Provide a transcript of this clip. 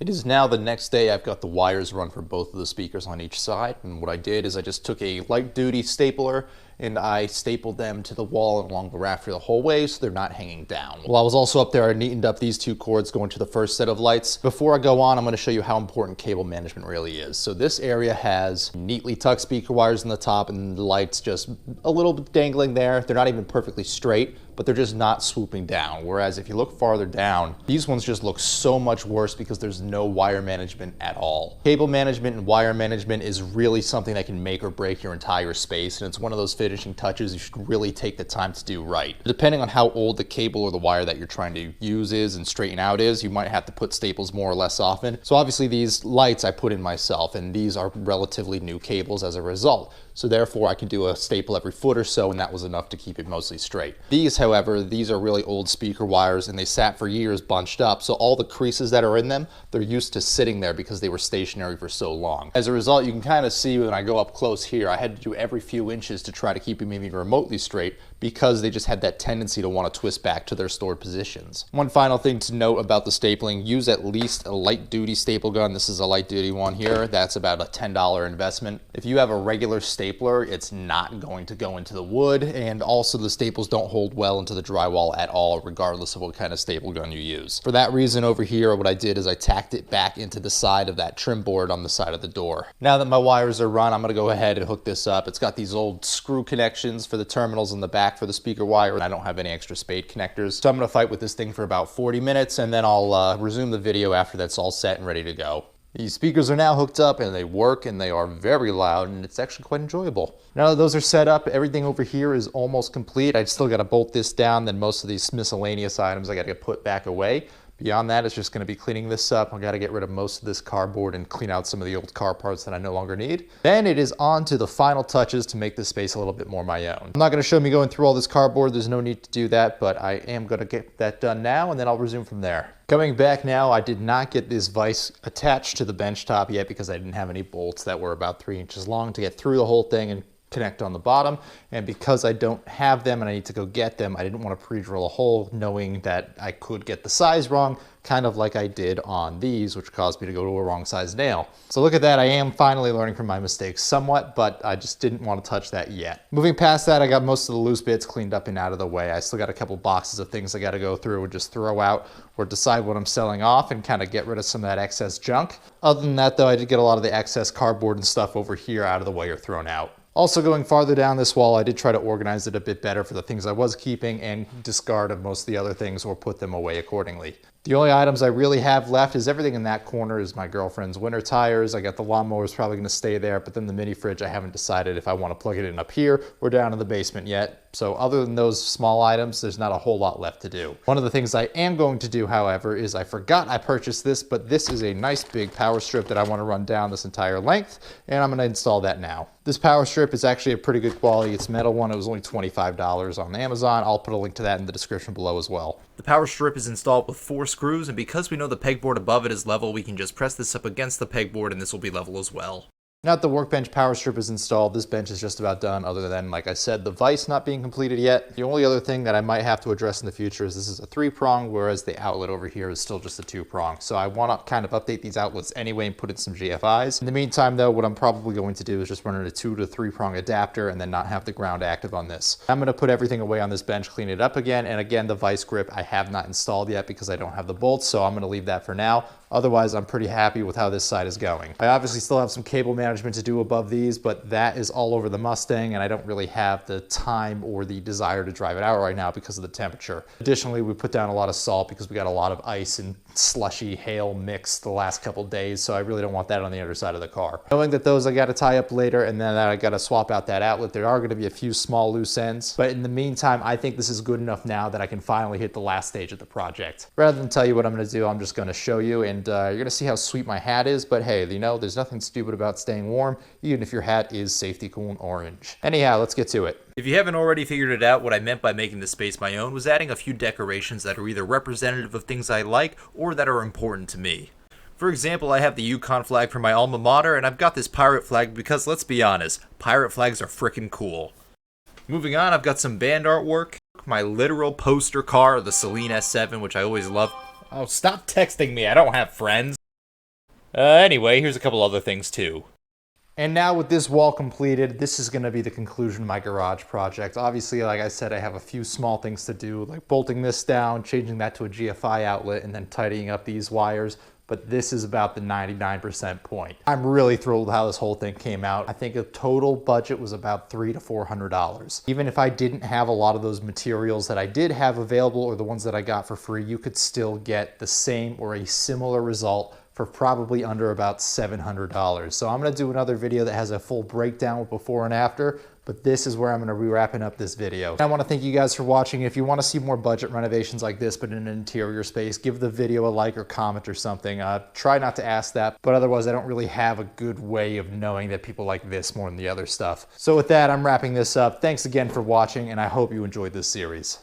It is now the next day. I've got the wires run for both of the speakers on each side, and what I did is I just took a light duty stapler and I stapled them to the wall and along the rafter the whole way so they're not hanging down. While I was also up there, I neatened up these two cords going to the first set of lights. Before I go on, I'm going to show you how important cable management really is. So this area has neatly tucked speaker wires on the top and the lights just a little bit dangling there. They're not even perfectly straight, but they're just not swooping down. Whereas if you look farther down, these ones just look so much worse because there's no wire management at all. Cable management and wire management is really something that can make or break your entire space, and it's one of those finishing touches you should really take the time to do right. Depending on how old the cable or the wire that you're trying to use is and straighten out is, you might have to put staples more or less often. So obviously these lights I put in myself, and these are relatively new cables as a result. So therefore I can do a staple every foot or so, and that was enough to keep it mostly straight. These, however, these are really old speaker wires and they sat for years bunched up, so all the creases that are in them, they're used to sitting there because they were stationary for so long. As a result, you can kind of see when I go up close here, I had to do every few inches to try to keep them even remotely straight because they just had that tendency to want to twist back to their stored positions. One final thing to note about the stapling, use at least a light duty staple gun. This is a light duty one here. That's about a $10 investment. If you have a regular stapler, it's not going to go into the wood, and also the staples don't hold well into the drywall at all, regardless of what kind of staple gun you use. For that reason over here, what I did is I tacked it back into the side of that trim board on the side of the door. Now that my wires are run, I'm gonna go ahead and hook this up. It's got these old screw connections for the terminals in the back for the speaker wire, and I don't have any extra spade connectors. So I'm gonna fight with this thing for about 40 minutes, and then I'll resume the video after that's all set and ready to go. These speakers are now hooked up and they work, and they are very loud, and it's actually quite enjoyable. Now that those are set up, everything over here is almost complete. I still gotta bolt this down, then most of these miscellaneous items I gotta get put back away. Beyond that, it's just going to be cleaning this up. I got to get rid of most of this cardboard and clean out some of the old car parts that I no longer need. Then it is on to the final touches to make this space a little bit more my own. I'm not going to show me going through all this cardboard. There's no need to do that, but I am going to get that done now, and then I'll resume from there. Coming back now, I did not get this vise attached to the bench top yet because I didn't have any bolts that were about 3 inches long to get through the whole thing and connect on the bottom, and because I don't have them and I need to go get them, I didn't want to pre-drill a hole knowing that I could get the size wrong, kind of like I did on these, which caused me to go to a wrong size nail. So look at that, I am finally learning from my mistakes somewhat, but I just didn't want to touch that yet. Moving past that, I got most of the loose bits cleaned up and out of the way. I still got a couple boxes of things I got to go through and just throw out or decide what I'm selling off and kind of get rid of some of that excess junk. Other than that though, I did get a lot of the excess cardboard and stuff over here out of the way or thrown out. Also going farther down this wall, I did try to organize it a bit better for the things I was keeping and discard of most of the other things or put them away accordingly. The only items I really have left is everything in that corner is my girlfriend's winter tires. I got the lawnmower is probably going to stay there, but then the mini fridge, I haven't decided if I want to plug it in up here or down in the basement yet. So other than those small items, there's not a whole lot left to do. One of the things I am going to do, however, is I forgot I purchased this, but this is a nice big power strip that I want to run down this entire length, and I'm going to install that now. This power strip is actually a pretty good quality. It's a metal one. It was only $25 on Amazon. I'll put a link to that in the description below as well. The power strip is installed with 4 screws, and because we know the pegboard above it is level, we can just press this up against the pegboard and this will be level as well. Now that the workbench power strip is installed, this bench is just about done, other than, like I said, the vise not being completed yet. The only other thing that I might have to address in the future is this is a 3-prong, whereas the outlet over here is still just a 2-prong. So I want to kind of update these outlets anyway and put in some GFIs. In the meantime though, what I'm probably going to do is just run in a 2 to 3-prong adapter and then not have the ground active on this. I'm going to put everything away on this bench, clean it up again, and again the vise grip I have not installed yet because I don't have the bolts, so I'm going to leave that for now. Otherwise, I'm pretty happy with how this side is going. I obviously still have some cable management to do above these, but that is all over the Mustang, and I don't really have the time or the desire to drive it out right now because of the temperature. Additionally, we put down a lot of salt because we got a lot of ice and slushy hail mix the last couple days, so I really don't want that on the underside of the car. Knowing that those I got to tie up later, and then I got to swap out that outlet, there are going to be a few small loose ends, but in the meantime, I think this is good enough now that I can finally hit the last stage of the project. Rather than tell you what I'm going to do, I'm just going to show you, and you're going to see how sweet my hat is, but hey, you know, there's nothing stupid about staying warm, even if your hat is safety cool and orange. Anyhow, let's get to it. If you haven't already figured it out, what I meant by making this space my own was adding a few decorations that are either representative of things I like or that are important to me. For example, I have the Yukon flag for my alma mater, and I've got this pirate flag because, let's be honest, pirate flags are frickin' cool. Moving on, I've got some band artwork, my literal poster car, the Celine S7, which I always love. Oh, stop texting me, I don't have friends. Anyway, here's a couple other things too. And now with this wall completed, this is going to be the conclusion of my garage project. Obviously, like I said, I have a few small things to do, like bolting this down, changing that to a GFI outlet, and then tidying up these wires. But this is about the 99% point. I'm really thrilled with how this whole thing came out. I think the total budget was about $300 to $400. Even if I didn't have a lot of those materials that I did have available or the ones that I got for free, you could still get the same or a similar result for probably under about $700. So I'm gonna do another video that has a full breakdown with before and after, but this is where I'm gonna be wrapping up this video. I wanna thank you guys for watching. If you wanna see more budget renovations like this, but in an interior space, give the video a like or comment or something. Try not to ask that, but otherwise I don't really have a good way of knowing that people like this more than the other stuff. So with that, I'm wrapping this up. Thanks again for watching, and I hope you enjoyed this series.